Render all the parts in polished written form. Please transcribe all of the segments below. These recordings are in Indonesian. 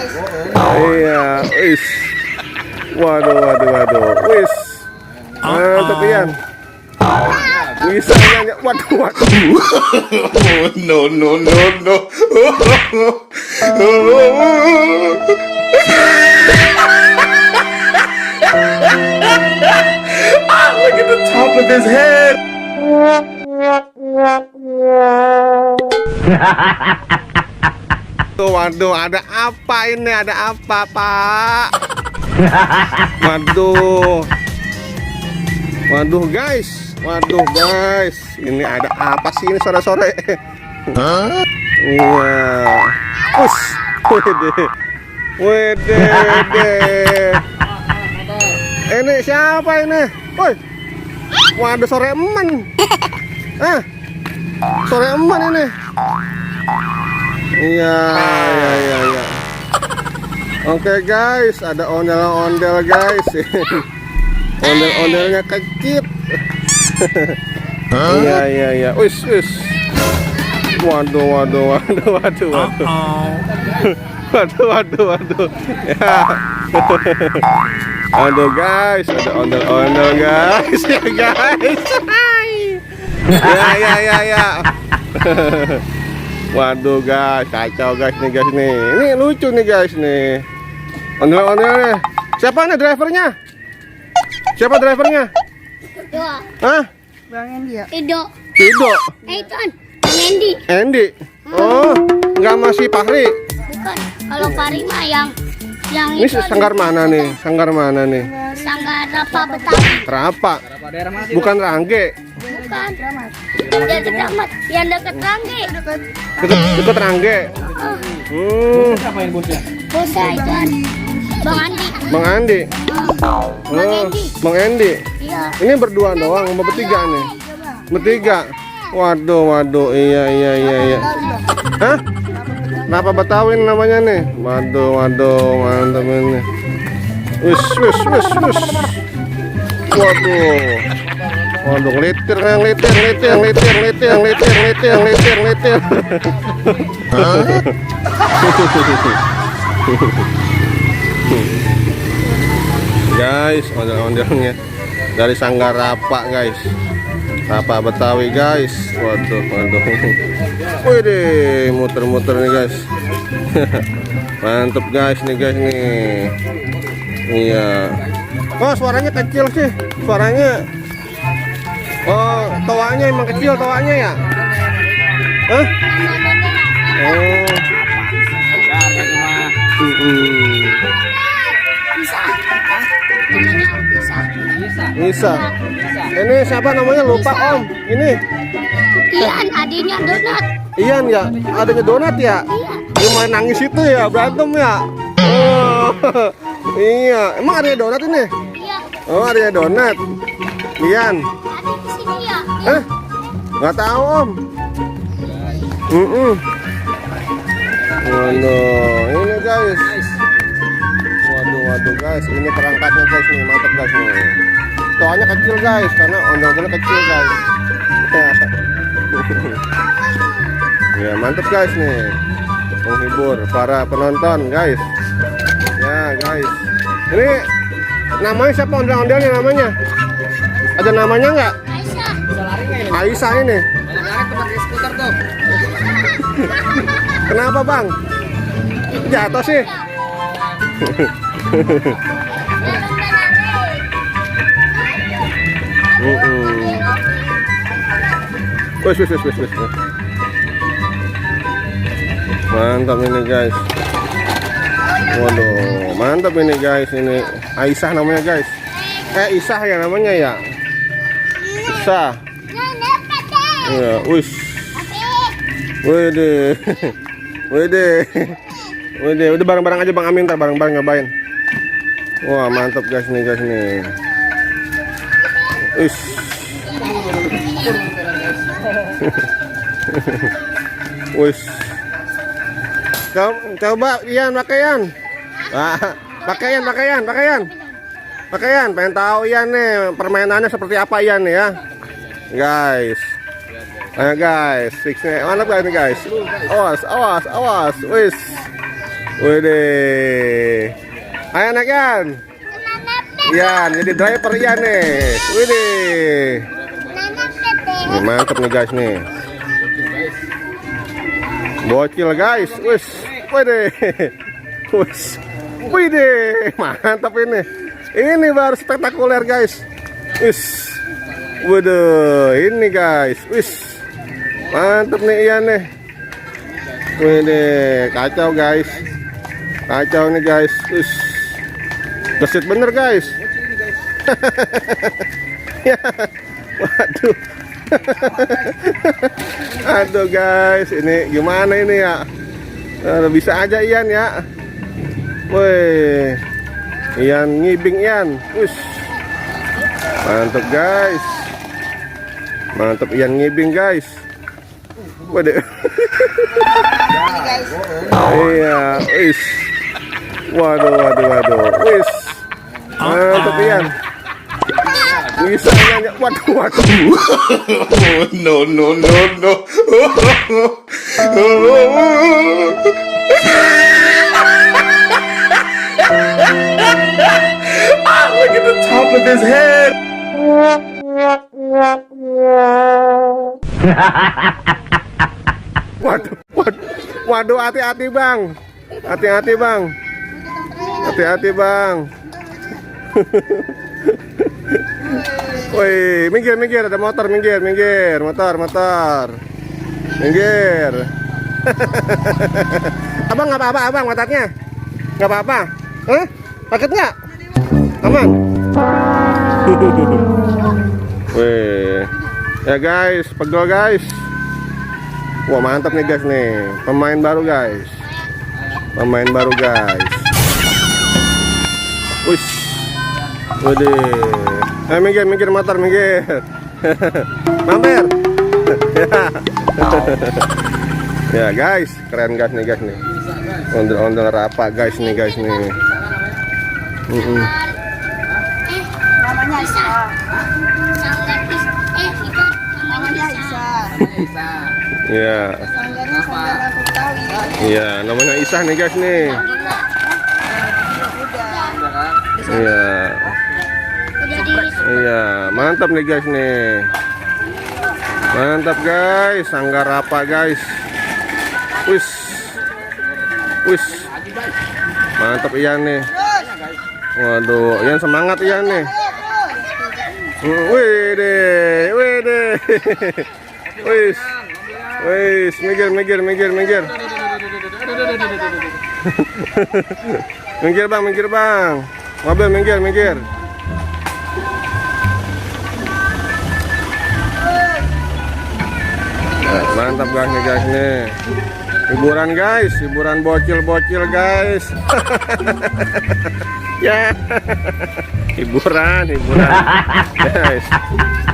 guys. Iya, wis. Waduh. Wis. Mantap Ian. Bisa nyanyi. Waduh. No. Look at the top of his head. Waduh, ada apa ini? Ada apa, Pak? Waduh guys. Ini ada apa sih ini sore-sore? Iya. Wede. Ini siapa ini? Woi. Waduh, sore eman. Sore eman ini. Iya. Oke guys, ada ondel-ondel guys. Ondel-ondelnya kecil. Iya. Wis. Waduh. Ya. Aduh guys, ada ondel-ondel guys. Ya guys. Ya. Waduh guys, kacau guys nih. Ini lucu nih guys nih. Ondel-ondelnya. Siapa nih drivernya? Siapa drivernya? Dua. Hah? Bang Endi ya? Ido. Tido. Itu Bang Endi. Endi. Oh, nggak masih Fahri. Bukan. Kalau Fahri mah yang Ini itu sanggar mana nih? Sanggar Sanggar Rapa Betawi. Rapa. Bukan Rangge. Bukan. Yang dekat Mat. Yang dekat Rangge. Deket Rangge. Bosnya itu Bang Andi. Bang Andi. Bang Endi. Iya. Ini berdua doang, sama bertiga nih. Bertiga. Waduh. Iya. Hah? Kenapa Betawi namanya nih? Waduh, mantap ini. Wis. Waduh, ngelitir. Guys, ondel-ondelnya dari Sanggar Rapa guys. Rapa Betawi guys. Waduh. Wih, muter nih guys. Mantep guys nih. Iya. Oh, suaranya kecil sih. Suaranya. Oh, tawanya emang kecil tawanya ya? Hah? Oh. Bisa. Ini siapa namanya? Lupa Om. Ini. Ian, adiknya Donat. Ian ya, adanya Donat ya. Dia main nangis itu ya, berantem ya. Oh, iya. Emang adanya Donat ini? Iya. Oh, adanya Donat. Ian. Ada di sini ya. Nggak tahu Om. Waduh, ini guys. Waduh guys, ini perangkatnya guys nih, mantap guys nih. Toanya kecil guys, karena ondel-ondelnya kecil guys. Ya mantap guys nih, menghibur para penonton guys. Ya guys, ini namanya siapa ondel-ondelnya namanya? Ada namanya nggak? Aisyah ini. Kenapa bang? Jatuh sih. Wes. Mantap ini guys. Waduh, mantap ini guys. Ini Aisyah namanya guys. Isah ya namanya ya. Isah. Ya, wis. Wede. Udah bareng-bareng aja Bang Amin, ntar bareng-bareng nyobain. Wah, mantap guys nih. Wis. Wis. Coba Ian pakaian. Pakaian. Pengen tahu Ian nih permainannya seperti apa Ian nih ya. Guys. Ayo guys, fixnya mantap guys nih guys. Awas. Wis. Widih. Ayo anak Yan. Yan, jadi driver Yan nih. Widih. Ini mantep nih guys nih. Bocil guys. Wis. Widih. Wis. Widih. Mantap ini. Ini baru spektakuler guys. Wis. Waduh, ini guys. Wis. Mantap nih Ian nih. Widih, kacau guys. Kacau nih guys. Wis. Gesit bener guys. Ya. Waduh. Aduh guys, ini gimana ini ya? Bisa aja Ian ya. Woi. Ian ngibing Ian. Wis. Mantap guys. Mantap Ian ngibing guys. Waduh. Iya, wis. Waduh. Wis. Mantap Ian. Bisa Ian. Waduh. No. Look at the top of his head. Waduh, hati-hati bang. Hati-hati bang. Woi, minggir, ada motor, minggir, motor. Minggir. Abang nggak apa-apa, abang motornya? Nggak apa-apa? Paket nggak? Aman? Wih, ya guys, pegel guys. Wah mantap nih guys nih, pemain baru guys. Wih, waduh. Minggir motor, minggir. Mampir. Ya guys, keren guys nih. Ondel rapa guys nih. Namanya Isa. Namanya Isa. Iya. Sangganya Sanggara Betawi. Iya, namanya Isa nih guys nih. Iya. Iya, mantap nih guys nih. Mantap guys, Sanggar apa guys. Wis. Mantap Ian nih. Waduh, Ian semangat Ian nih. Wih. Wis, minggir. Minggir bang. Mobil minggir. Nah, mantap guys nih. Hiburan guys, hiburan bocil guys. Ya. Hiburan. Guys.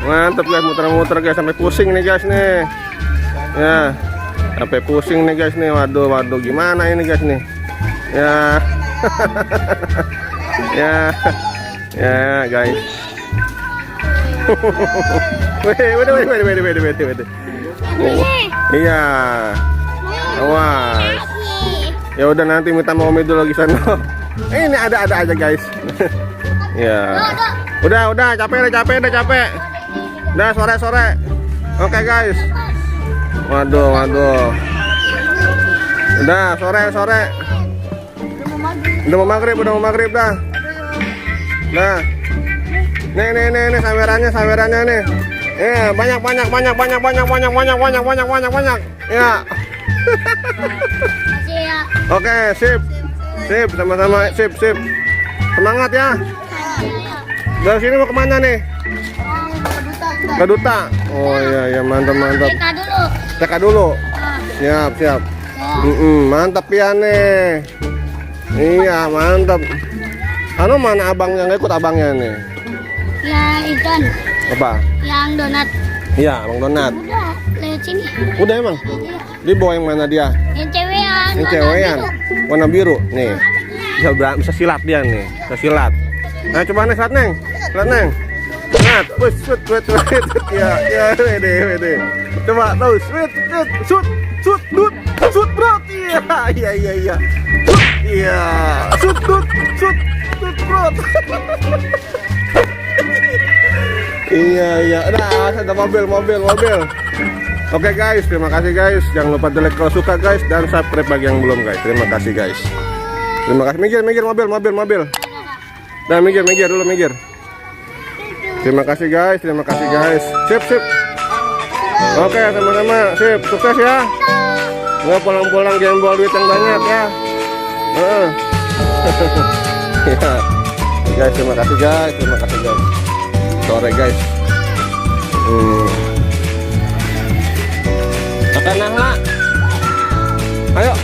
Mantap guys, muter-muter guys sampai pusing nih guys nih. Ya. Sampai pusing nih guys nih. Waduh, gimana ini guys nih? Ya. Ya guys. Wait. Iya. Awas. Ya udah nanti minta Momi dulu lagi sana. Ini ada aja guys. Ya. Udah capek. Udah sore. Oke guys. Waduh. Udah sore. Udah mau maghrib dah. Nah. Nih sawerannya nih. Ya, banyak. Ya. Oke, sip. Sama-sama, sip. Semangat ya. Dari sini mau kemana nih? Ke Duta. Oh iya, mantap. TK dulu. Siap. Mantap ya nih. Iya, mantap. Mana abangnya, nggak ikut abangnya nih? Ya, ikan. Apa? Yang donat. Iya, Bang Donat. Udah, lewat sini. Udah emang? Iya. Dia bawa yang mana dia? Yang cewekan. Yang cewekan. Warna biru. Nih. Bisa silat dia nih. Bisa silat. Nah, coba nih silat, Neng. Silat. Wait. Ya, wede. Coba terus. Shoot. Shoot bro. Iya. Iya. Shoot bro. Iya. Ada mobil. Oke guys, terima kasih guys. Jangan lupa like kalau suka guys dan subscribe bagi yang belum guys. Terima kasih guys. Terima kasih. Minggir mobil. Nah, minggir dulu. Terima kasih guys. Sip. Oke, sama-sama. Sip, sukses ya. Nggak pulang-pulang gembol duit yang banyak ya. Ya. Guys, terima kasih guys. Sore guys. Makan nahla. Ayo.